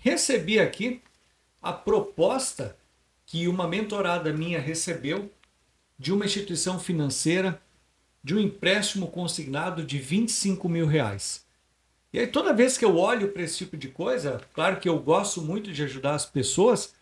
Recebi aqui a proposta que uma mentorada minha recebeu de uma instituição financeira de um empréstimo consignado de R$ 25.000. E aí toda vez que eu olho para esse tipo de coisa, claro que eu gosto muito de ajudar as pessoas,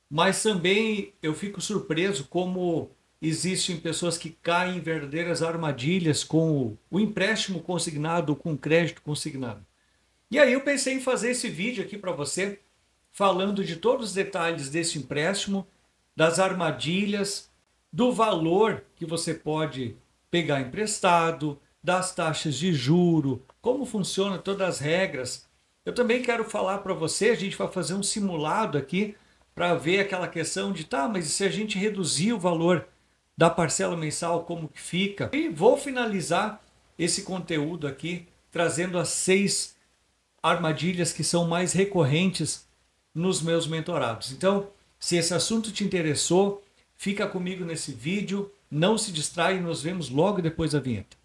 mas também eu fico surpreso como existem pessoas que caem em verdadeiras armadilhas com o empréstimo consignado, com o crédito consignado. E aí eu pensei em fazer esse vídeo aqui para você, falando de todos os detalhes desse empréstimo, das armadilhas, do valor que você pode pegar emprestado, das taxas de juro, como funciona todas as regras. Eu também quero falar para você, a gente vai fazer um simulado aqui para ver aquela questão de, tá, mas se a gente reduzir o valor da parcela mensal, como que fica? E vou finalizar esse conteúdo aqui trazendo as 6 armadilhas que são mais recorrentes nos meus mentorados. Então, se esse assunto te interessou, fica comigo nesse vídeo, não se distrai e nos vemos logo depois da vinheta.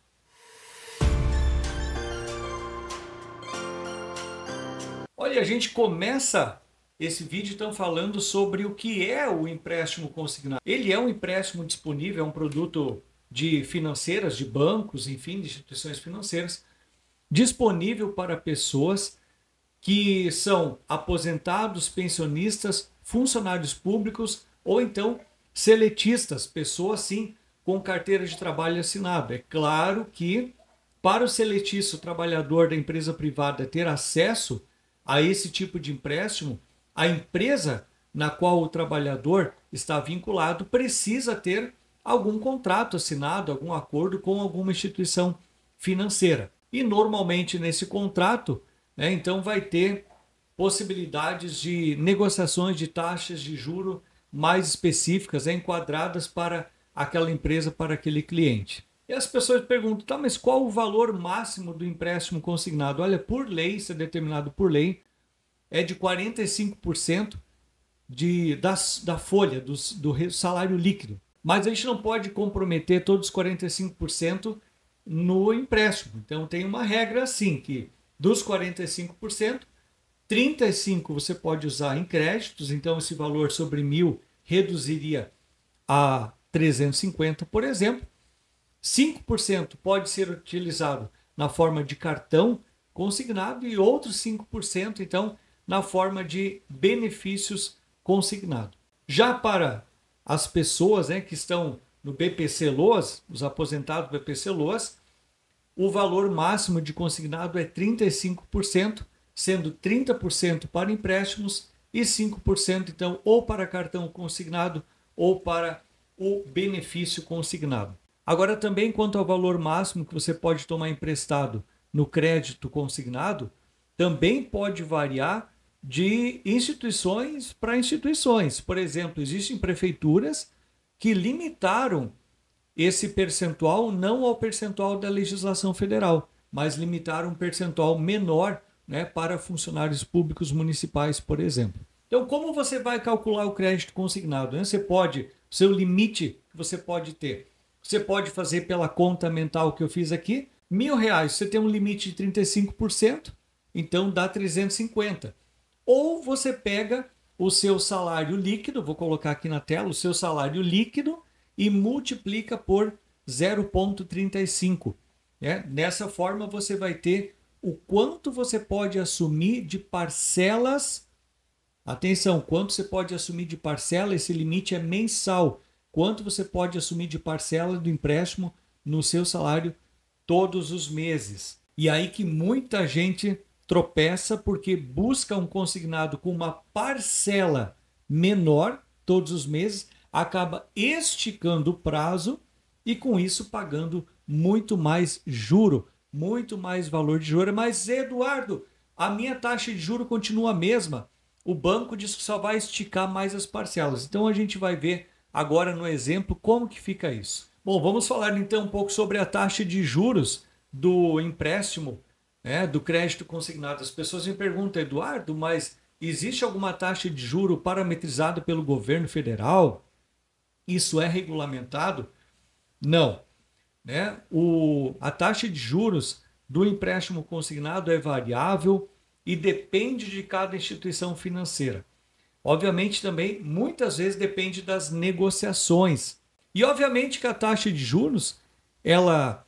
Olha, a gente começa esse vídeo então falando sobre o que é o empréstimo consignado. Ele é um empréstimo disponível, é um produto de financeiras, de bancos, enfim, de instituições financeiras, disponível para pessoas que são aposentados, pensionistas, funcionários públicos ou então seletistas, pessoas sim com carteira de trabalho assinado. É claro que para o seletista, o trabalhador da empresa privada ter acesso a esse tipo de empréstimo, a empresa na qual o trabalhador está vinculado precisa ter algum contrato assinado, algum acordo com alguma instituição financeira. E normalmente nesse contrato, então vai ter possibilidades de negociações de taxas de juro mais específicas, enquadradas para aquela empresa, para aquele cliente. E as pessoas perguntam, tá, mas qual o valor máximo do empréstimo consignado? Olha, por lei, isso é determinado por lei, é de 45% da folha, do salário líquido. Mas a gente não pode comprometer todos os 45% no empréstimo. Então tem uma regra assim, que dos 45%, 35% você pode usar em créditos, então esse valor sobre 1.000 reduziria a 350, por exemplo. 5% pode ser utilizado na forma de cartão consignado e outros 5%, então, na forma de benefícios consignados. Já para as pessoas que estão no BPC-LOAS, os aposentados BPC-LOAS, o valor máximo de consignado é 35%, sendo 30% para empréstimos e 5%, então, ou para cartão consignado ou para o benefício consignado. Agora, também quanto ao valor máximo que você pode tomar emprestado no crédito consignado, também pode variar de instituições para instituições. Por exemplo, existem prefeituras que limitaram esse percentual não ao percentual da legislação federal, mas limitaram um percentual menor, para funcionários públicos municipais, por exemplo. Então, como você vai calcular o crédito consignado? Você pode, o seu limite que você pode ter, você pode fazer pela conta mental que eu fiz aqui, R$ 1.000, você tem um limite de 35%, então dá 350. Ou você pega o seu salário líquido, vou colocar aqui na tela, o seu salário líquido e multiplica por 0,35. Dessa forma você vai ter o quanto você pode assumir de parcelas. Atenção, quanto você pode assumir de parcela, esse limite é mensal. Quanto você pode assumir de parcela do empréstimo no seu salário todos os meses. E aí que muita gente tropeça porque busca um consignado com uma parcela menor todos os meses, acaba esticando o prazo e com isso pagando muito mais juro, muito mais valor de juro. Mas Eduardo, a minha taxa de juro continua a mesma. O banco diz que só vai esticar mais as parcelas. Então a gente vai ver agora no exemplo como que fica isso. Bom, vamos falar então um pouco sobre a taxa de juros do empréstimo, do crédito consignado. As pessoas me perguntam, Eduardo, mas existe alguma taxa de juro parametrizada pelo governo federal? Isso é regulamentado? Não. A taxa de juros do empréstimo consignado é variável, e depende de cada instituição financeira. Obviamente também, muitas vezes depende das negociações. E obviamente que a taxa de juros, ela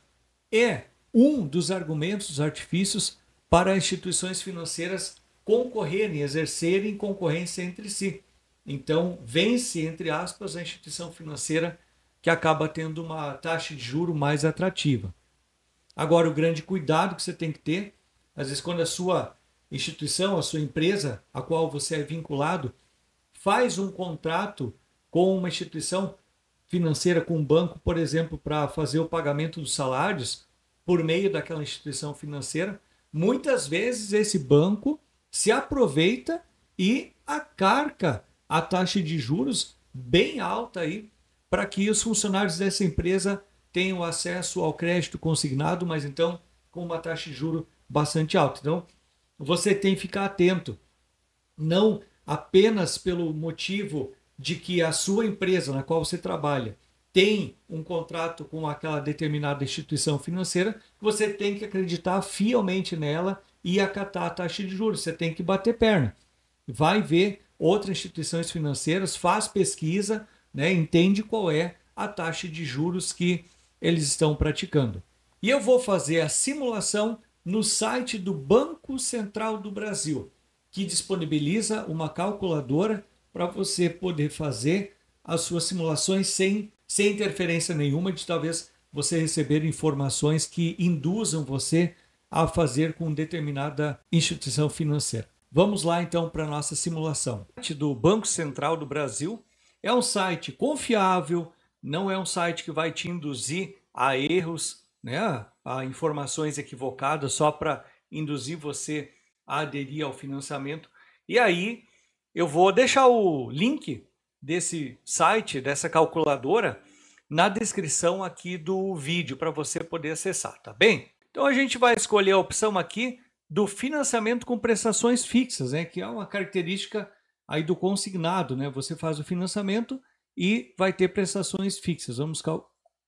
é um dos argumentos, dos artifícios para instituições financeiras concorrerem, exercerem concorrência entre si. Então, vence, entre aspas, a instituição financeira que acaba tendo uma taxa de juro mais atrativa. Agora, o grande cuidado que você tem que ter, às vezes quando a sua instituição, a sua empresa, a qual você é vinculado, faz um contrato com uma instituição financeira, com um banco, por exemplo, para fazer o pagamento dos salários por meio daquela instituição financeira, muitas vezes esse banco se aproveita e acarca a taxa de juros bem alta aí para que os funcionários dessa empresa tenham acesso ao crédito consignado, mas então com uma taxa de juros bastante alta. Então, você tem que ficar atento, não apenas pelo motivo de que a sua empresa na qual você trabalha tem um contrato com aquela determinada instituição financeira, você tem que acreditar fielmente nela e acatar a taxa de juros. Você tem que bater perna. Vai ver outras instituições financeiras, faz pesquisa, né, entende qual é a taxa de juros que eles estão praticando. E eu vou fazer a simulação no site do Banco Central do Brasil, que disponibiliza uma calculadora para você poder fazer as suas simulações sem interferência nenhuma de talvez você receber informações que induzam você a fazer com determinada instituição financeira. Vamos lá então para a nossa simulação. O site do Banco Central do Brasil é um site confiável, não é um site que vai te induzir a erros, né, a informações equivocadas só para induzir você a aderir ao financiamento. E aí eu vou deixar o link desse site, dessa calculadora, na descrição aqui do vídeo para você poder acessar, tá bem? Então a gente vai escolher a opção aqui do financiamento com prestações fixas, né, que é uma característica aí do consignado, né? Você faz o financiamento e vai ter prestações fixas. Vamos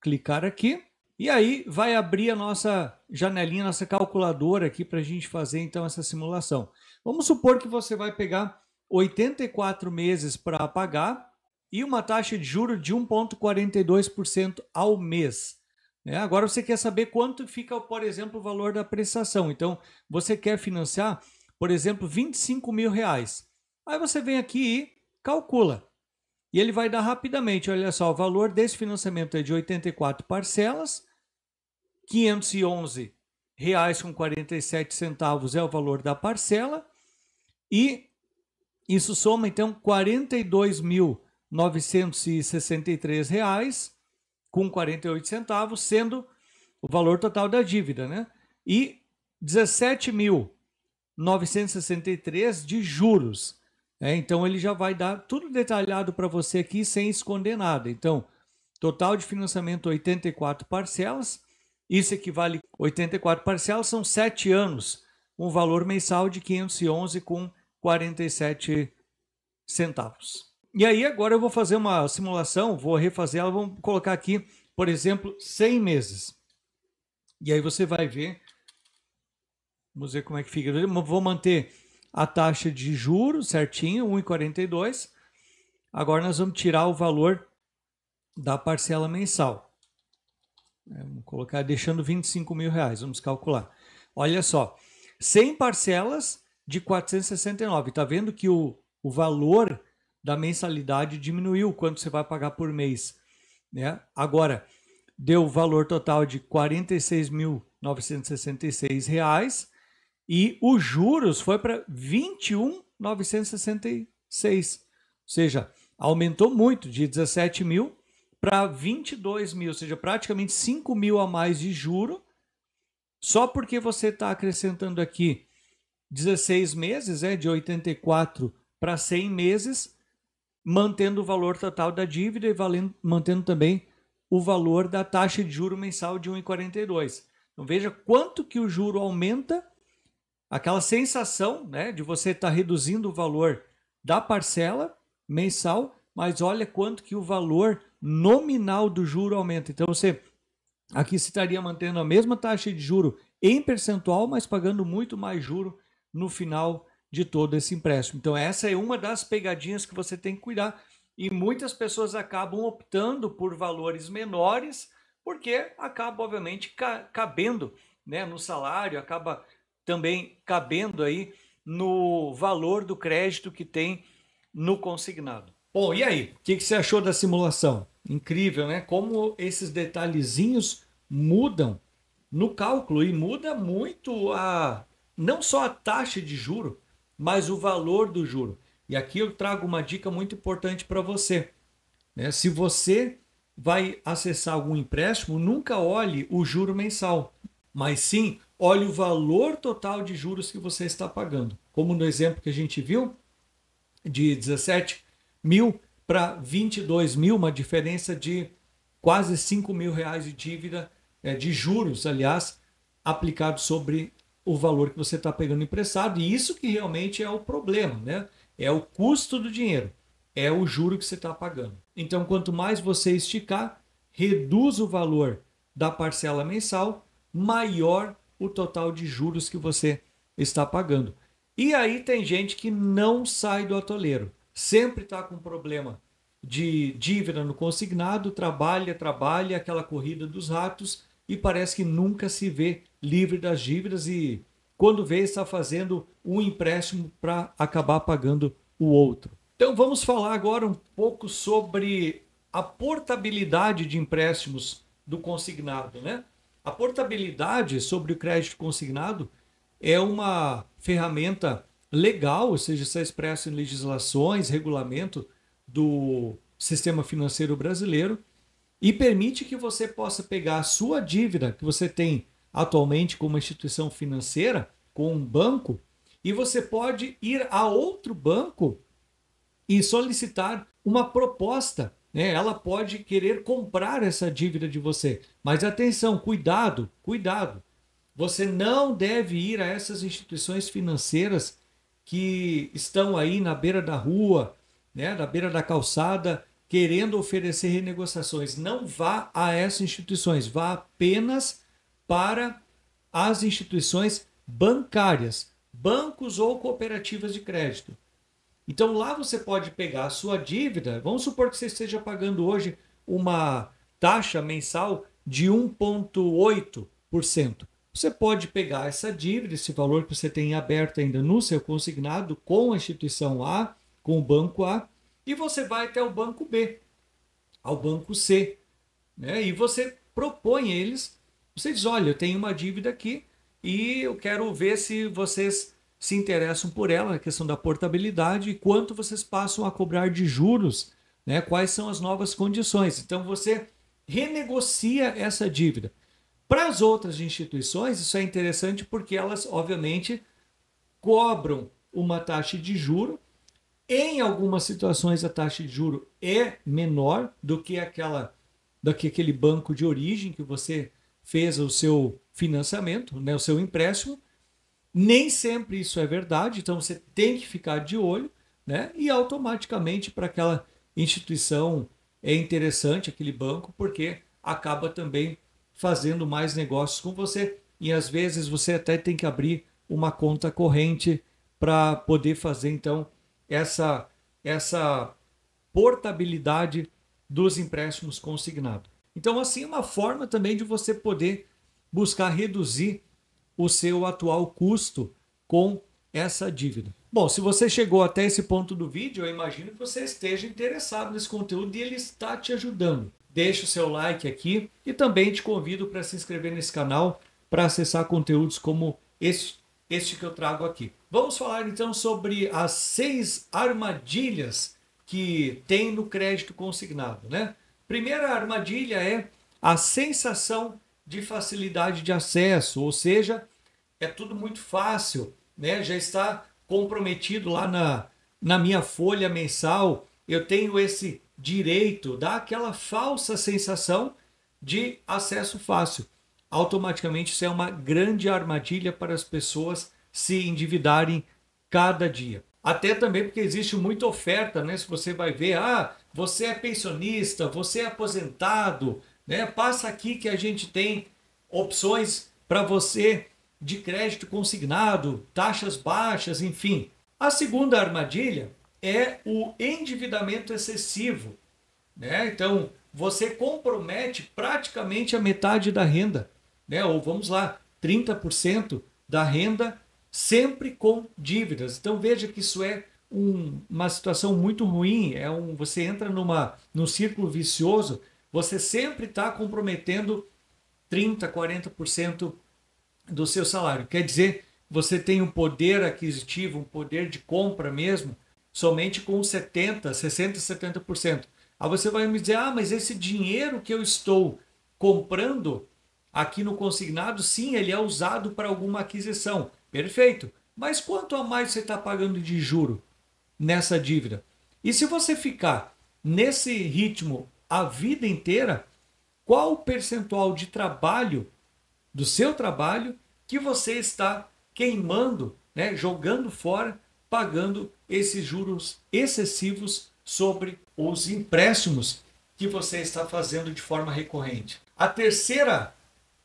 clicar aqui e aí vai abrir a nossa janelinha, nossa calculadora aqui para a gente fazer então essa simulação. Vamos supor que você vai pegar 84 meses para pagar e uma taxa de juros de 1,42% ao mês. Agora você quer saber quanto fica, por exemplo, o valor da prestação. Então, você quer financiar, por exemplo, R$25 mil. Aí você vem aqui e calcula. E ele vai dar rapidamente, olha só, o valor desse financiamento é de 84 parcelas, R$511,47 é o valor da parcela, e isso soma então R$42.963,48, sendo o valor total da dívida, né? E R$17.963 de juros. Então ele já vai dar tudo detalhado para você aqui sem esconder nada. Então, total de financiamento 84 parcelas, isso equivale a 84 parcelas, são 7 anos, um valor mensal de R$511,47. E aí agora eu vou fazer uma simulação, vou refazer ela, vamos colocar aqui, por exemplo, 100 meses. E aí você vai ver, vamos ver como é que fica. Eu vou manter a taxa de juros certinho, 1,42. Agora nós vamos tirar o valor da parcela mensal. Vamos colocar deixando R$25 mil, vamos calcular. Olha só, 100 parcelas de 469. Está vendo que o valor da mensalidade diminuiu quanto você vai pagar por mês, né? Agora, deu o valor total de R$46.966 e os juros foi para R$21.966. Ou seja, aumentou muito, de 17 mil para 22 mil, ou seja, praticamente 5 mil a mais de juro, só porque você está acrescentando aqui 16 meses, de 84 para 100 meses, mantendo o valor total da dívida e mantendo também o valor da taxa de juro mensal de 1,42. Então veja quanto que o juro aumenta, aquela sensação, né, de você estar reduzindo o valor da parcela mensal, mas olha quanto que o valor nominal do juro aumenta. Então você aqui estaria mantendo a mesma taxa de juro em percentual, mas pagando muito mais juro no final de todo esse empréstimo. Então essa é uma das pegadinhas que você tem que cuidar. E muitas pessoas acabam optando por valores menores, porque acaba, obviamente, cabendo, né, no salário, acaba também cabendo aí no valor do crédito que tem no consignado. Bom, e aí? O que você achou da simulação? Incrível, né? Como esses detalhezinhos mudam no cálculo e muda muito não só a taxa de juro, mas o valor do juro. E aqui eu trago uma dica muito importante para você, né? Se você vai acessar algum empréstimo, nunca olhe o juro mensal, mas sim olhe o valor total de juros que você está pagando. Como no exemplo que a gente viu, de 17 mil para 22 mil, uma diferença de quase 5 mil reais de dívida, de juros, aliás, aplicado sobre o valor que você está pegando emprestado. E isso que realmente é o problema, né? É o custo do dinheiro, é o juro que você está pagando. Então, quanto mais você esticar, reduz o valor da parcela mensal, maior o total de juros que você está pagando. E aí tem gente que não sai do atoleiro, sempre está com problema de dívida no consignado, trabalha, aquela corrida dos ratos e parece que nunca se vê livre das dívidas e quando vê está fazendo um empréstimo para acabar pagando o outro. Então vamos falar agora um pouco sobre a portabilidade de empréstimos do consignado, né? A portabilidade sobre o crédito consignado é uma ferramenta legal, ou seja, está expresso em legislações, regulamento do sistema financeiro brasileiro e permite que você possa pegar a sua dívida que você tem atualmente com uma instituição financeira, com um banco, e você pode ir a outro banco e solicitar uma proposta, né? Ela pode querer comprar essa dívida de você. Mas atenção, cuidado, cuidado. Você não deve ir a essas instituições financeiras que estão aí na beira da rua, né, na beira da calçada, querendo oferecer renegociações. Não vá a essas instituições, vá apenas para as instituições bancárias, bancos ou cooperativas de crédito. Então lá você pode pegar a sua dívida, vamos supor que você esteja pagando hoje uma taxa mensal de 1,8%. Você pode pegar essa dívida, esse valor que você tem aberto ainda no seu consignado com a instituição A, com o banco A, e você vai até o banco B, ao banco C, né? E você propõe eles, você diz, olha, eu tenho uma dívida aqui e eu quero ver se vocês se interessam por ela, a questão da portabilidade e quanto vocês passam a cobrar de juros, né? Quais são as novas condições. Então você renegocia essa dívida. Para as outras instituições, isso é interessante porque elas, obviamente, cobram uma taxa de juro. Em algumas situações, a taxa de juro é menor do que aquele banco de origem que você fez o seu financiamento, né, o seu empréstimo. Nem sempre isso é verdade, então você tem que ficar de olho, né? E automaticamente para aquela instituição é interessante aquele banco porque acaba também fazendo mais negócios com você e às vezes você até tem que abrir uma conta corrente para poder fazer então essa portabilidade dos empréstimos consignados. Então assim é uma forma também de você poder buscar reduzir o seu atual custo com essa dívida. Bom, se você chegou até esse ponto do vídeo, eu imagino que você esteja interessado nesse conteúdo e ele está te ajudando. Deixe o seu like aqui e também te convido para se inscrever nesse canal para acessar conteúdos como este que eu trago aqui. Vamos falar então sobre as 6 armadilhas que tem no crédito consignado, né? Primeira armadilha é a sensação de facilidade de acesso, ou seja, é tudo muito fácil, né? Já está comprometido lá na minha folha mensal, eu tenho esse direito, dá aquela falsa sensação de acesso fácil. Automaticamente isso é uma grande armadilha para as pessoas se endividarem cada dia. Até também porque existe muita oferta, né? Se você vai ver, você é pensionista, você é aposentado, né? Passa aqui que a gente tem opções para você de crédito consignado, taxas baixas, enfim. A segunda armadilha é o endividamento excessivo, né? Então, você compromete praticamente a metade da renda, né? Ou vamos lá, 30% da renda sempre com dívidas. Então, veja que isso é uma situação muito ruim, você entra num círculo vicioso, você sempre está comprometendo 30%, 40% do seu salário. Quer dizer, você tem um poder aquisitivo, um poder de compra mesmo, somente com 70%, 60%, 70%. Aí você vai me dizer, mas esse dinheiro que eu estou comprando aqui no consignado, sim, ele é usado para alguma aquisição. Perfeito. Mas quanto a mais você está pagando de juro nessa dívida? E se você ficar nesse ritmo a vida inteira, qual o percentual de trabalho, do seu trabalho, que você está queimando, né, jogando fora, pagando esses juros excessivos sobre os empréstimos que você está fazendo de forma recorrente? A terceira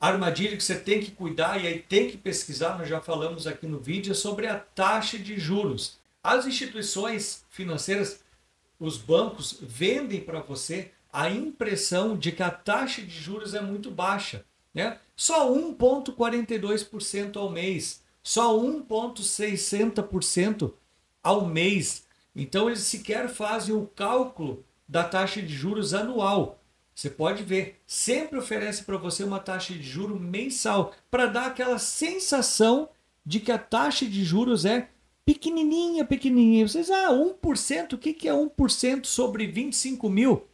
armadilha que você tem que cuidar e aí tem que pesquisar, nós já falamos aqui no vídeo, é sobre a taxa de juros. As instituições financeiras, os bancos, vendem para você a impressão de que a taxa de juros é muito baixa, né? Só 1,42% ao mês, só 1,60% ao mês. Então eles sequer fazem o cálculo da taxa de juros anual. Você pode ver, sempre oferece para você uma taxa de juros mensal, para dar aquela sensação de que a taxa de juros é pequenininha, pequenininha. Vocês, 1%, o que é 1% sobre 25 mil?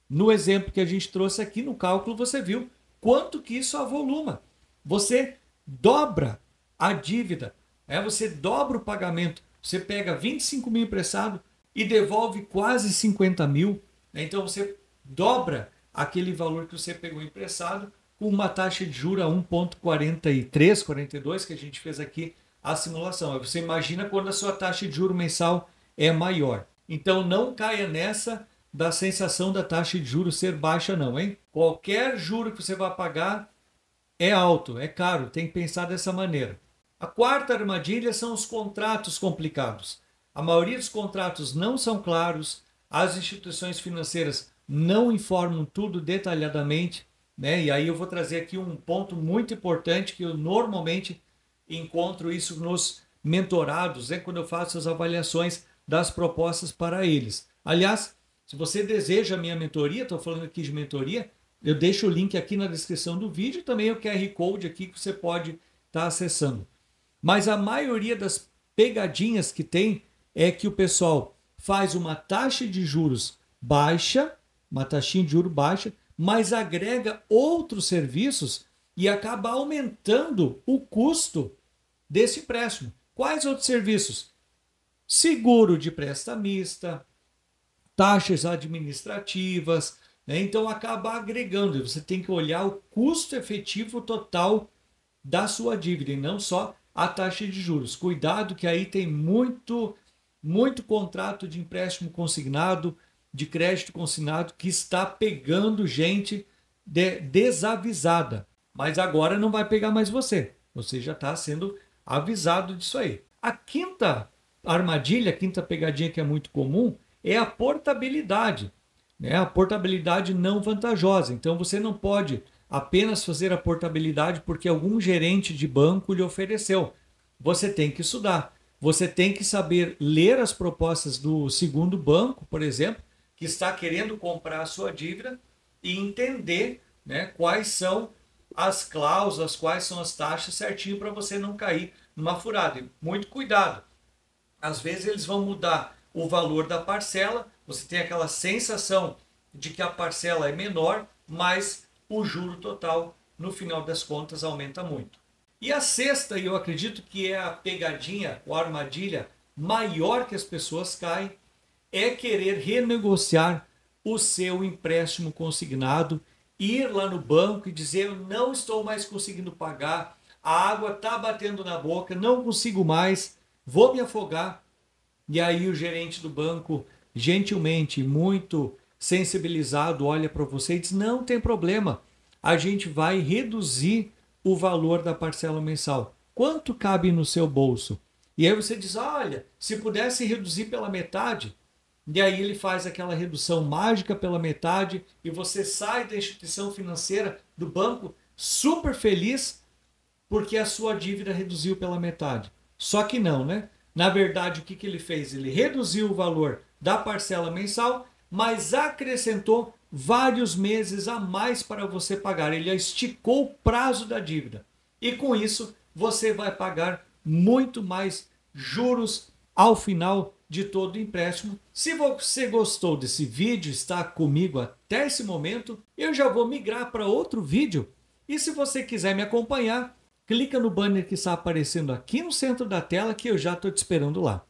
No exemplo que a gente trouxe aqui no cálculo, você viu quanto que isso avoluma. Você dobra a dívida, você dobra o pagamento. Você pega 25 mil emprestado e devolve quase 50 mil. Então você dobra aquele valor que você pegou emprestado com uma taxa de juros a 1,43, 42, que a gente fez aqui a simulação. Aí você imagina quando a sua taxa de juros mensal é maior. Então não caia nessa da sensação da taxa de juros ser baixa não, hein? Qualquer juro que você vai pagar é alto, é caro, tem que pensar dessa maneira. A quarta armadilha são os contratos complicados. A maioria dos contratos não são claros, as instituições financeiras não informam tudo detalhadamente, né? E aí eu vou trazer aqui um ponto muito importante que eu normalmente encontro isso nos mentorados, quando eu faço as avaliações das propostas para eles. Aliás, se você deseja a minha mentoria, estou falando aqui de mentoria, eu deixo o link aqui na descrição do vídeo, também o QR Code aqui que você pode estar acessando. Mas a maioria das pegadinhas que tem é que o pessoal faz uma taxa de juros baixa, uma taxinha de juros baixa, mas agrega outros serviços e acaba aumentando o custo desse empréstimo. Quais outros serviços? Seguro de prestamista, taxas administrativas, né? Então acaba agregando. Você tem que olhar o custo efetivo total da sua dívida e não só a taxa de juros. Cuidado que aí tem muito contrato de empréstimo consignado, de crédito consignado que está pegando gente desavisada. Mas agora não vai pegar mais você. Você já está sendo avisado disso aí. A quinta armadilha, a quinta pegadinha que é muito comum é a portabilidade, né? A portabilidade não vantajosa. Então você não pode apenas fazer a portabilidade porque algum gerente de banco lhe ofereceu. Você tem que estudar. Você tem que saber ler as propostas do segundo banco, por exemplo, que está querendo comprar a sua dívida e entender, né, quais são as cláusulas, quais são as taxas certinho para você não cair numa furada. E muito cuidado. Às vezes eles vão mudar o valor da parcela, você tem aquela sensação de que a parcela é menor, mas o juro total, no final das contas, aumenta muito. E a sexta, e eu acredito que é a pegadinha ou a armadilha maior que as pessoas caem, é querer renegociar o seu empréstimo consignado, ir lá no banco e dizer: eu não estou mais conseguindo pagar, a água está batendo na boca, não consigo mais, vou me afogar. E aí o gerente do banco, gentilmente, muito sensibilizado, olha para você e diz: não tem problema, a gente vai reduzir o valor da parcela mensal. quanto cabe no seu bolso. E aí você diz, olha, se pudesse reduzir pela metade, e aí ele faz aquela redução mágica pela metade e você sai da instituição financeira, do banco, super feliz porque a sua dívida reduziu pela metade. Só que não, né? Na verdade, o que ele fez? Ele reduziu o valor da parcela mensal, mas acrescentou vários meses a mais para você pagar. Ele esticou o prazo da dívida. E com isso, você vai pagar muito mais juros ao final de todo o empréstimo. Se você gostou desse vídeo, está comigo até esse momento, eu já vou migrar para outro vídeo. E se você quiser me acompanhar, clica no banner que está aparecendo aqui no centro da tela que eu já estou te esperando lá.